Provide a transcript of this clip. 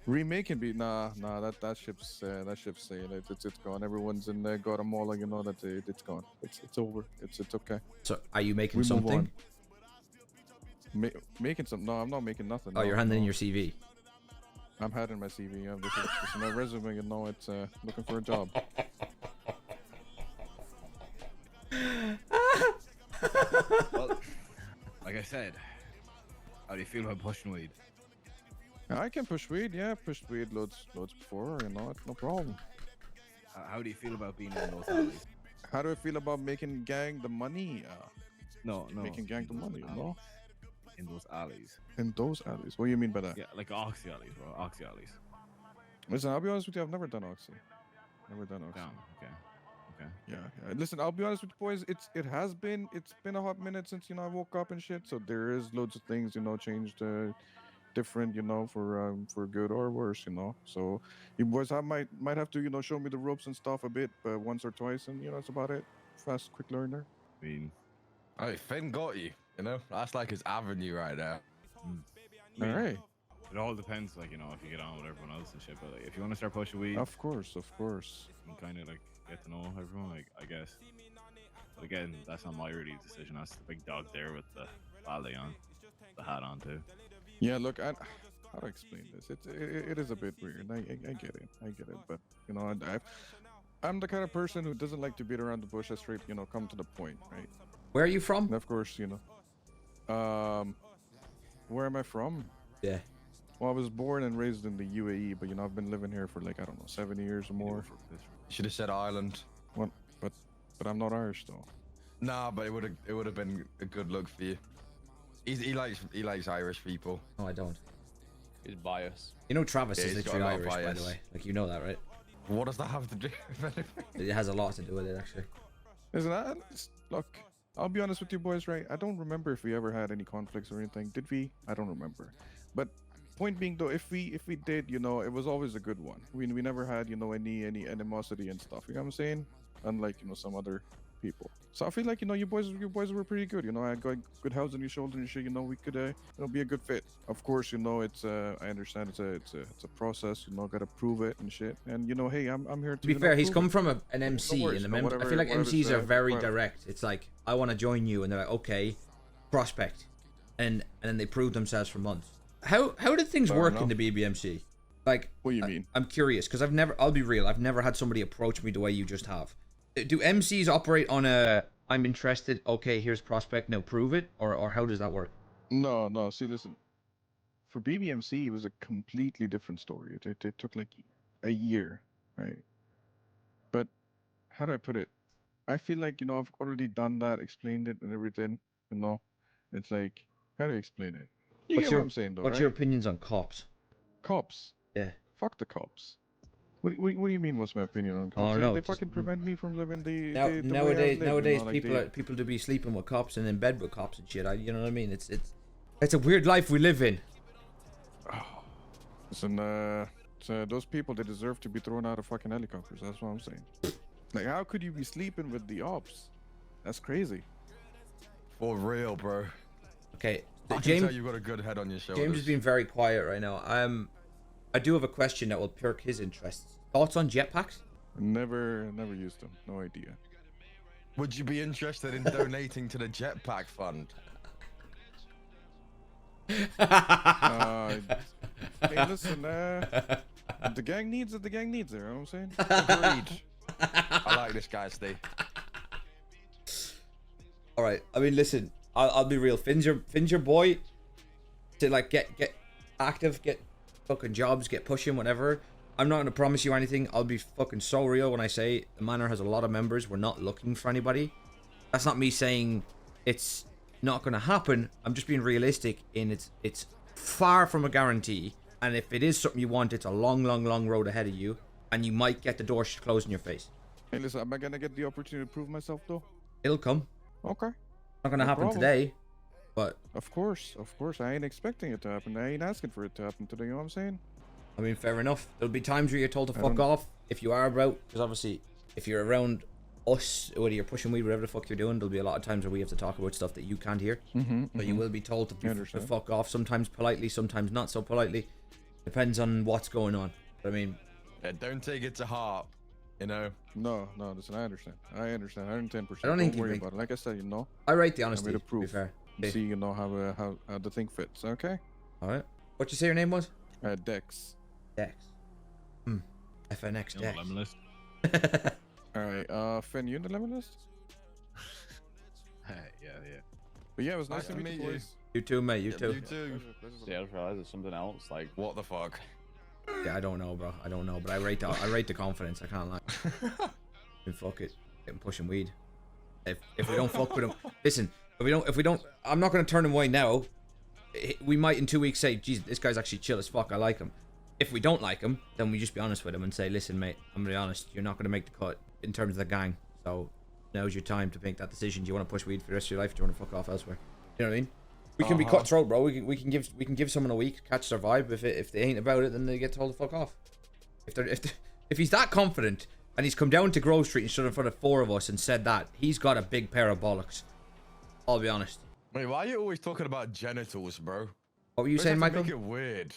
Remake can be nah. That ship's sailed. It's gone. Everyone's in Guatemala. You know that it's gone. It's over. It's okay. So, are you making We move something? on. Making some? No, I'm not making nothing. Oh, no, you're handing in no. your CV. I'm having my CV. Yeah, this is my resume. You know, it's looking for a job. Well, like I said, how do you feel about pushing weed? I can push weed. Yeah, pushed weed loads before. You know, it's no problem. How do you feel about being in those alleys? How do I feel about making gang the money? No. Making gang the money. You know, In those alleys. in those alleys. What do you mean by that? Yeah, like Oxy alleys, bro. Oxy alleys. Listen, I'll be honest with you. I've never done Oxy. Never done Oxy. Damn. Okay. Yeah. Listen, I'll be honest with you boys. It's been a hot minute since I woke up and shit. So there is loads of things changed, different, for good or worse, So you boys might have to show me the ropes and stuff a bit, but once or twice, and that's about it. Fast, quick learner. I mean, Oh, Finn got you. That's like his avenue right there. All right. it all depends, like, if you get on with everyone else and shit. But like, if you want to start pushing weed, Of course. and kind of like get to know everyone, like, I guess. But again, that's not my really decision. That's the big dog there with the ballet on, the hat on too. Yeah. Look, how to explain this? It is a bit weird. I get it. But I'm the kind of person who doesn't like to beat around the bush. I straight, come to the point, right? Where are you from? And of course, where am I from? Yeah. Well, I was born and raised in the UAE, but I've been living here for like, I don't know, 7 years or more. You should have said Ireland. What? But I'm not Irish though. Nah, but it would have been a good look for you. He likes Irish people. No, I don't. He's biased. You know Travis Yeah, is he's got literally a lot of Irish, by the bias. way. Like, you know that, right? What does that have to do with anything? It has a lot to do with it, actually. Listen, look, I'll be honest with you boys, right? I don't remember if we ever had any conflicts or anything. Did we? I don't remember. But point being though, if we did, it was always a good one. We never had, any animosity and stuff. You know what I'm saying? Unlike, some other people. So I feel like, you boys were pretty good. I got good house on your shoulder and shit. We could be a good fit. Of course, it's I understand it's a process. Gotta prove it and shit. And hey, I'm here To be fair, he's prove come it. from an MC, worries, and no, I whatever- feel like whatever's, MCs are very required. direct. It's like, I want to join you, and they're like, okay, prospect, and then they prove themselves for months. How did things Fair work enough. in the BBMC? Like, What do you mean? I'm curious because I'll be real, I've never had somebody approach me the way you just have. Do MCs operate on a I'm interested, okay, here's prospect, now prove it, or how does that work? No. See, listen. For BBMC, it was a completely different story. It took like a year, right? But how do I put it? I feel like I've already done that, explained it, and everything. It's like, how do I explain it? You get what I'm saying, though, What's right? your opinions on cops? Cops? Yeah. Fuck the cops. What do you mean? What's my opinion on cops? Oh, no, They just- fucking prevent me from living the Now, the way I nowadays, live, like people do be sleeping with cops and in bed with cops and shit. You know what I mean? It's a weird life we live in. Listen, so those people, they deserve to be thrown out of fucking helicopters. That's what I'm saying. Like, how could you be sleeping with the ops? That's crazy. For real, bro. Okay, I can James. tell you've got a good head on your shoulders. James has been very quiet right now. I do have a question that will perk his interests. Thoughts on jetpacks? Never used them. No idea. Would you be interested in donating to the jetpack fund? Hey, listen, the gang needs it. The gang needs it. You know what I'm saying? Agreed. I like this guy, Steve. All right. I mean, listen. I'll be real. Finn's your boy. To like get active, get fucking jobs, get pushing, whatever. I'm not gonna promise you anything. I'll be fucking so real when I say the Manor has a lot of members. We're not looking for anybody. That's not me saying it's not gonna happen. I'm just being realistic in it's far from a guarantee. And if it is something you want, it's a long road ahead of you, and you might get the door closed in your face. Hey, listen, am I gonna get the opportunity to prove myself though? It'll come. Okay. Not gonna No happen problem. today, but Of course. I ain't expecting it to happen. I ain't asking for it to happen today. You know what I'm saying? I mean, fair enough. There'll be times where you're told to fuck don't- off if you are about, because obviously, if you're around us, whether you're pushing weed, whatever the fuck you're doing, there'll be a lot of times where we have to talk about stuff that you can't hear. But you will be told to understand. fuck off, sometimes politely, sometimes not so politely. Depends on what's going on. But I mean, Yeah, don't take it to heart. You know. No, listen, I understand. I understand. 110%. I don't think you worry think- about it. Like I said, I rate the I honesty. made a To be proof. fair. You see, how the thing fits. Okay. All right. What you say your name was? Dex. Dex. FNX You know, Dex. lemon list. All right. Finn, you in the lemon list? Yeah. But yeah, it was nice Nice to to meet you, meet you. boys. You too, mate. You Yeah, too. you too. See, I just realized there's something else. Like, What the fuck? Yeah, I don't know, bro. I don't know, but I rate the confidence. I can't lie. And fuck it, getting pushing weed. If we don't fuck with him, listen. If we don't, I'm not gonna turn him away now. We might in 2 weeks say, "Geez, this guy's actually chill as fuck. I like him." If we don't like him, then we just be honest with him and say, "Listen, mate, I'm gonna be honest. You're not gonna make the cut in terms of the gang. So now's your time to make that decision. Do you want to push weed for the rest of your life? Do you want to fuck off elsewhere?" You know what I mean? We can be cutthroat, bro. We can give someone a week, catch their vibe. If they ain't about it, then they get told to fuck off. If he's that confident and he's come down to Grove Street and stood in front of 4 of us and said that, he's got a big pair of bollocks. I'll be honest. Wait, why are you always talking about genitals, bro? What were you Don't saying, have to Michael? Make it weird.